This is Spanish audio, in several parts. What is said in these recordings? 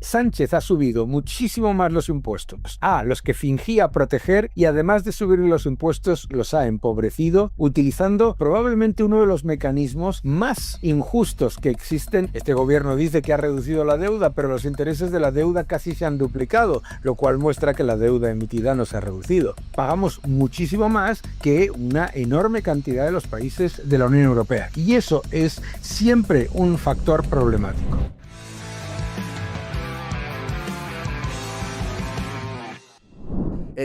Sánchez ha subido muchísimo más los impuestos a los que fingía proteger y además de subir los impuestos los ha empobrecido utilizando probablemente uno de los mecanismos más injustos que existen. Este gobierno dice que ha reducido la deuda, pero los intereses de la deuda casi se han duplicado, lo cual muestra que la deuda emitida no se ha reducido. Pagamos muchísimo más que una enorme cantidad de los países de la Unión Europea y eso es siempre un factor problemático.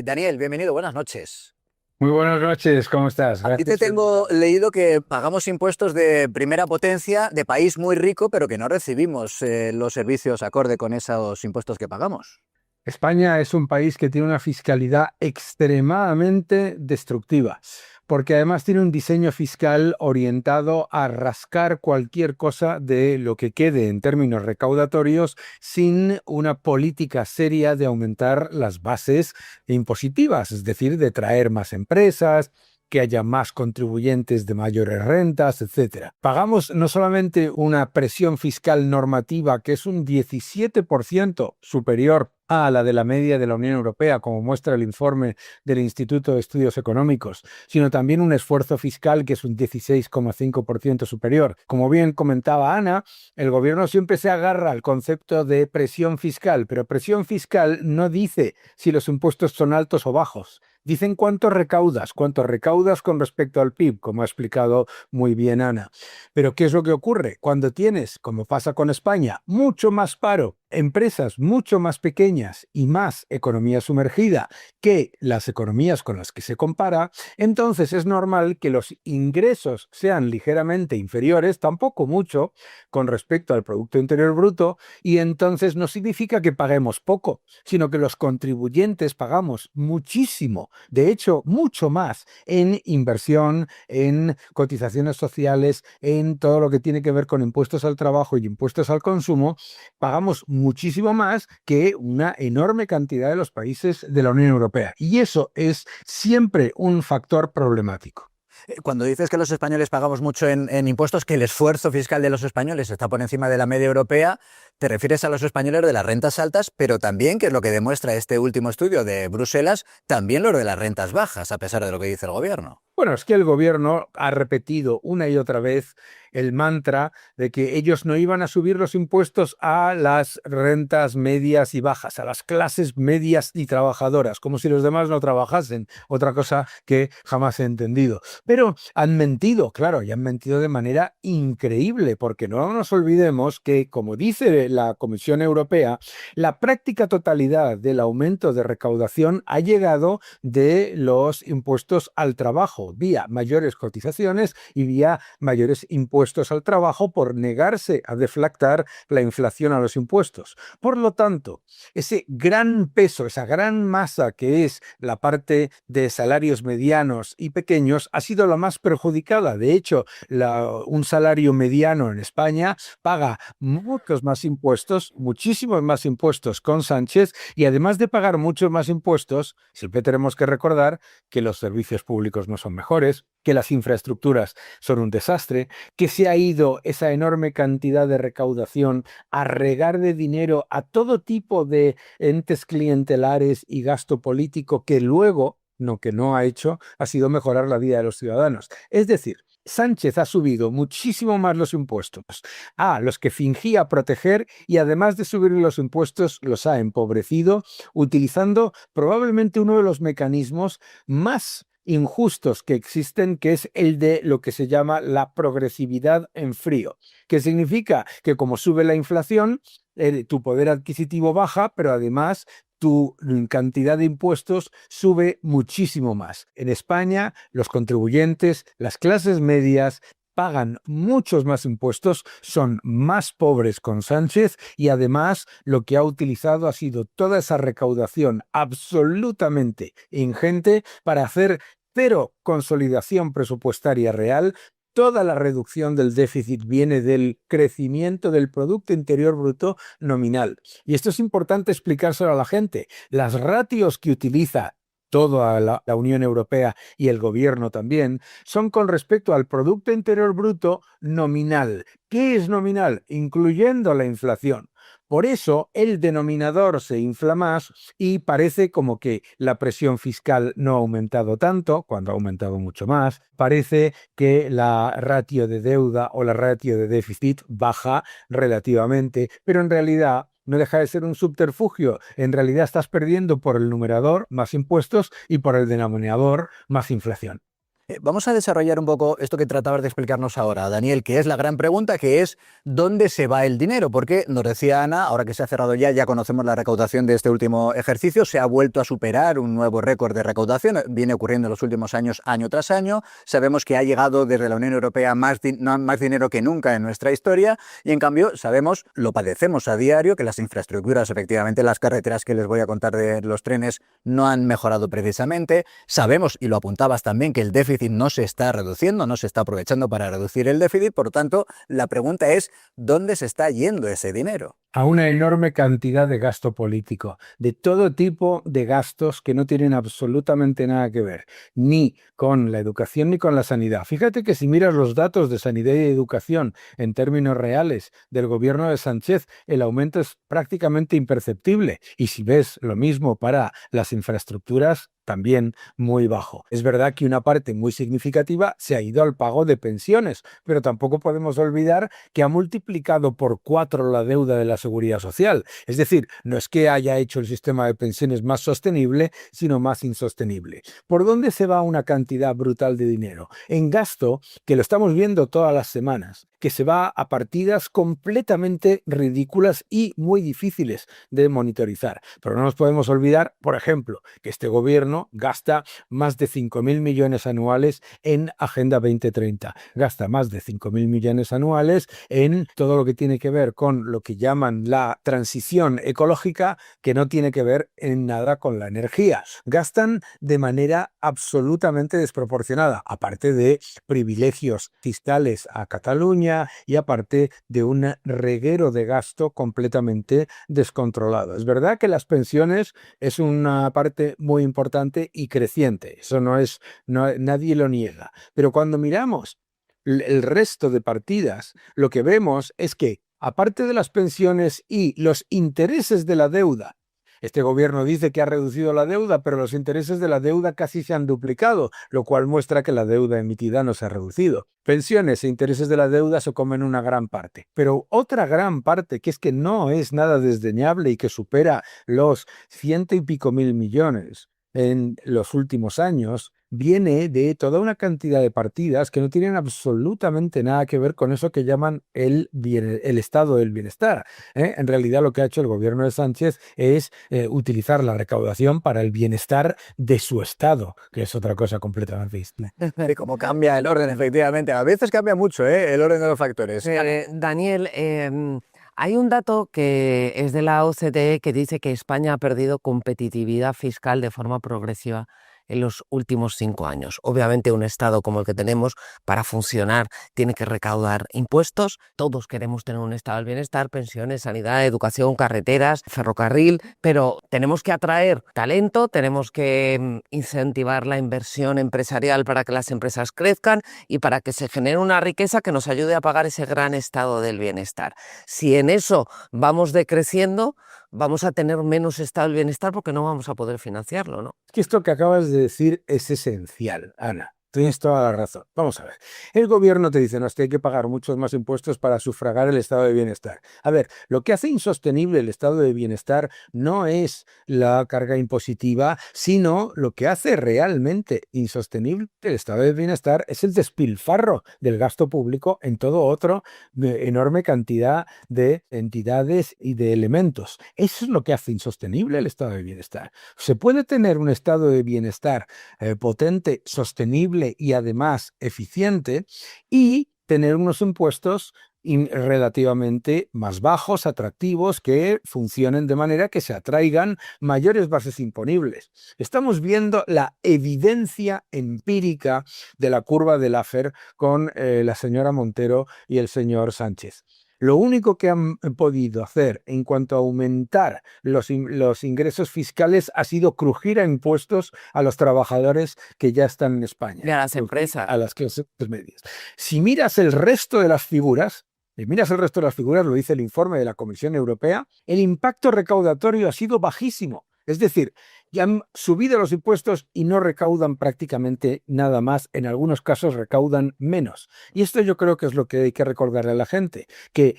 Daniel, bienvenido, buenas noches. Muy buenas noches, ¿cómo estás? Aquí te tengo leído que pagamos impuestos de primera potencia, de país muy rico, pero que no recibimos los servicios acorde con esos impuestos que pagamos. España es un país que tiene una fiscalidad extremadamente destructiva, porque además tiene un diseño fiscal orientado a rascar cualquier cosa de lo que quede en términos recaudatorios sin una política seria de aumentar las bases impositivas, es decir, de traer más empresas, que haya más contribuyentes de mayores rentas, etc. Pagamos no solamente una presión fiscal normativa que es un 17% superior a la de la media de la Unión Europea, como muestra el informe del Instituto de Estudios Económicos, sino también un esfuerzo fiscal que es un 16,5% superior. Como bien comentaba Ana, el gobierno siempre se agarra al concepto de presión fiscal, pero presión fiscal no dice si los impuestos son altos o bajos. Dicen cuánto recaudas con respecto al PIB, como ha explicado muy bien Ana. Pero ¿qué es lo que ocurre? Cuando tienes, como pasa con España, mucho más paro, empresas mucho más pequeñas y más economía sumergida que las economías con las que se compara, entonces es normal que los ingresos sean ligeramente inferiores, tampoco mucho, con respecto al Producto Interior Bruto, y entonces no significa que paguemos poco, sino que los contribuyentes pagamos muchísimo, de hecho, mucho más en inversión, en cotizaciones sociales, en todo lo que tiene que ver con impuestos al trabajo y impuestos al consumo, pagamos muchísimo más que una enorme cantidad de los países de la Unión Europea. Y eso es siempre un factor problemático. Cuando dices que los españoles pagamos mucho en impuestos, que el esfuerzo fiscal de los españoles está por encima de la media europea, te refieres a los españoles de las rentas altas, pero también, que es lo que demuestra este último estudio de Bruselas, también los de las rentas bajas, a pesar de lo que dice el gobierno. Bueno, es que el gobierno ha repetido una y otra vez el mantra de que ellos no iban a subir los impuestos a las rentas medias y bajas, a las clases medias y trabajadoras, como si los demás no trabajasen, otra cosa que jamás he entendido. Pero han mentido, claro, y han mentido de manera increíble, porque no nos olvidemos que, como dice la Comisión Europea, la práctica totalidad del aumento de recaudación ha llegado de los impuestos al trabajo, vía mayores cotizaciones y vía mayores impuestos al trabajo por negarse a deflactar la inflación a los impuestos. Por lo tanto, ese gran peso, esa gran masa que es la parte de salarios medianos y pequeños ha sido la más perjudicada. De hecho, un salario mediano en España paga muchos más impuestos, muchísimos más impuestos con Sánchez, y además de pagar muchos más impuestos, siempre tenemos que recordar que los servicios públicos no son mejores, que las infraestructuras son un desastre, que se ha ido esa enorme cantidad de recaudación a regar de dinero a todo tipo de entes clientelares y gasto político que luego, lo que no ha hecho, ha sido mejorar la vida de los ciudadanos. Es decir, Sánchez ha subido muchísimo más los impuestos a los que fingía proteger y además de subir los impuestos los ha empobrecido utilizando probablemente uno de los mecanismos más injustos que existen, que es el de lo que se llama la progresividad en frío, que significa que como sube la inflación, tu poder adquisitivo baja, pero además tu cantidad de impuestos sube muchísimo más. En España, los contribuyentes, las clases medias, pagan muchos más impuestos, son más pobres con Sánchez y además lo que ha utilizado ha sido toda esa recaudación absolutamente ingente para hacer cero consolidación presupuestaria real. Toda la reducción del déficit viene del crecimiento del Producto Interior Bruto nominal. Y esto es importante explicárselo a la gente. Las ratios que utiliza toda la Unión Europea y el gobierno también, son con respecto al Producto Interior Bruto nominal. ¿Qué es nominal? Incluyendo la inflación. Por eso el denominador se infla más y parece como que la presión fiscal no ha aumentado tanto, cuando ha aumentado mucho más. Parece que la ratio de deuda o la ratio de déficit baja relativamente, pero en realidad no deja de ser un subterfugio. En realidad estás perdiendo por el numerador más impuestos y por el denominador más inflación. Vamos a desarrollar un poco esto que tratabas de explicarnos ahora, Daniel, que es la gran pregunta, que es ¿dónde se va el dinero? Porque nos decía Ana, ahora que se ha cerrado ya conocemos la recaudación de este último ejercicio, se ha vuelto a superar un nuevo récord de recaudación, viene ocurriendo en los últimos años, año tras año, sabemos que ha llegado desde la Unión Europea más dinero que nunca en nuestra historia y en cambio sabemos, lo padecemos a diario, que las infraestructuras, efectivamente las carreteras que les voy a contar de los trenes no han mejorado precisamente, sabemos, y lo apuntabas también, que el déficit no se está reduciendo, no se está aprovechando para reducir el déficit, por lo tanto, la pregunta es ¿dónde se está yendo ese dinero? A una enorme cantidad de gasto político, de todo tipo de gastos que no tienen absolutamente nada que ver, ni con la educación ni con la sanidad. Fíjate que si miras los datos de sanidad y educación en términos reales del gobierno de Sánchez, el aumento es prácticamente imperceptible. Y si ves lo mismo para las infraestructuras, también muy bajo. Es verdad que una parte muy significativa se ha ido al pago de pensiones, pero tampoco podemos olvidar que ha multiplicado por 4 la deuda de la seguridad social. Es decir, no es que haya hecho el sistema de pensiones más sostenible, sino más insostenible. ¿Por dónde se va una cantidad brutal de dinero? En gasto, que lo estamos viendo todas las semanas, que se va a partidas completamente ridículas y muy difíciles de monitorizar. Pero no nos podemos olvidar, por ejemplo, que este gobierno gasta más de 5.000 millones anuales en Agenda 2030. Gasta más de 5.000 millones anuales en todo lo que tiene que ver con lo que llaman la transición ecológica, que no tiene que ver en nada con la energía. Gastan de manera absolutamente desproporcionada, aparte de privilegios fiscales a Cataluña y aparte de un reguero de gasto completamente descontrolado. Es verdad que las pensiones es una parte muy importante y creciente, eso nadie lo niega, pero cuando miramos el resto de partidas, lo que vemos es que aparte de las pensiones y los intereses de la deuda, este gobierno dice que ha reducido la deuda, pero los intereses de la deuda casi se han duplicado, lo cual muestra que la deuda emitida no se ha reducido. Pensiones e intereses de la deuda se comen una gran parte. Pero otra gran parte, que es que no es nada desdeñable y que supera los 100 y pico mil millones en los últimos años, viene de toda una cantidad de partidas que no tienen absolutamente nada que ver con eso que llaman el estado del bienestar. En realidad lo que ha hecho el gobierno de Sánchez es utilizar la recaudación para el bienestar de su estado, que es otra cosa completamente distinta. De cómo cambia el orden, efectivamente. A veces cambia mucho, el orden de los factores. Daniel, hay un dato que es de la OCDE que dice que España ha perdido competitividad fiscal de forma progresiva en los últimos 5 años. Obviamente un Estado como el que tenemos, para funcionar, tiene que recaudar impuestos. Todos queremos tener un Estado del bienestar, pensiones, sanidad, educación, carreteras, ferrocarril, pero tenemos que atraer talento, tenemos que incentivar la inversión empresarial para que las empresas crezcan y para que se genere una riqueza que nos ayude a pagar ese gran estado del bienestar. Si en eso vamos decreciendo, vamos a tener menos estado del bienestar porque no vamos a poder financiarlo, ¿no? Es que esto que acabas de decir es esencial, Ana. Tienes toda la razón. Vamos a ver. El gobierno te dice, no, es que hay que pagar muchos más impuestos para sufragar el estado de bienestar. A ver, lo que hace insostenible el estado de bienestar no es la carga impositiva, sino lo que hace realmente insostenible el estado de bienestar es el despilfarro del gasto público en todo otro enorme cantidad de entidades y de elementos. Eso es lo que hace insostenible el estado de bienestar. Se puede tener un estado de bienestar potente, sostenible y además eficiente y tener unos impuestos relativamente más bajos, atractivos, que funcionen de manera que se atraigan mayores bases imponibles. Estamos viendo la evidencia empírica de la curva de Laffer con la señora Montero y el señor Sánchez. Lo único que han podido hacer en cuanto a aumentar los ingresos fiscales ha sido crujir a impuestos a los trabajadores que ya están en España. Y a las empresas. A las clases medias. Si miras el resto de las figuras, y miras el resto de las figuras, lo dice el informe de la Comisión Europea, el impacto recaudatorio ha sido bajísimo. Es decir, ya han subido los impuestos y no recaudan prácticamente nada más. En algunos casos recaudan menos. Y esto yo creo que es lo que hay que recordarle a la gente, que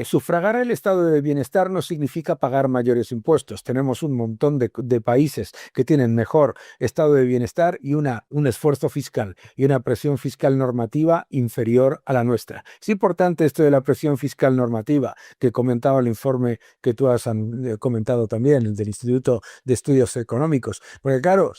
sufragar el estado de bienestar no significa pagar mayores impuestos. Tenemos un montón de países que tienen mejor estado de bienestar y un esfuerzo fiscal y una presión fiscal normativa inferior a la nuestra. Es importante esto de la presión fiscal normativa que comentaba el informe que tú has comentado también, el del Instituto de Estudios Económicos. Porque claro,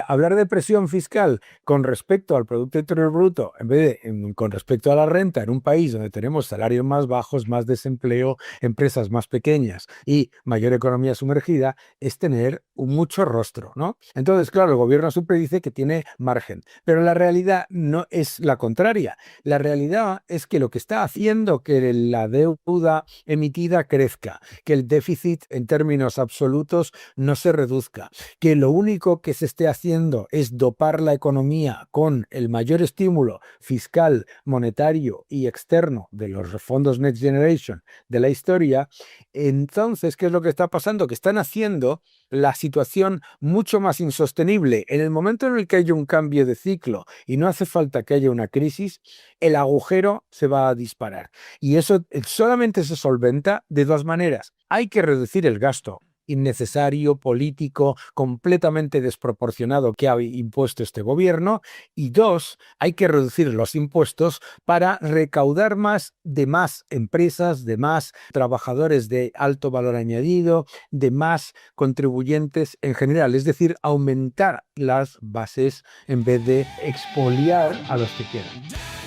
hablar de presión fiscal con respecto al Producto Interior Bruto, en vez de con respecto a la renta, en un país donde tenemos salarios más bajos, más desempleo, empresas más pequeñas y mayor economía sumergida, es tener mucho rostro, ¿no? Entonces, claro, el gobierno siempre dice que tiene margen, pero la realidad no es la contraria. La realidad es que lo que está haciendo que la deuda emitida crezca, que el déficit en términos absolutos no se reduzca, que lo único que se esté haciendo es dopar la economía con el mayor estímulo fiscal, monetario y externo de los fondos Next Generation de la historia. Entonces, ¿qué es lo que está pasando? Que están haciendo la situación mucho más insostenible. En el momento en el que haya un cambio de ciclo y no hace falta que haya una crisis, el agujero se va a disparar. Y eso solamente se solventa de dos maneras. Hay que reducir el gasto innecesario, político, completamente desproporcionado que ha impuesto este gobierno. Y dos, hay que reducir los impuestos para recaudar más de más empresas, de más trabajadores de alto valor añadido, de más contribuyentes en general. Es decir, aumentar las bases en vez de expoliar a los que quieran.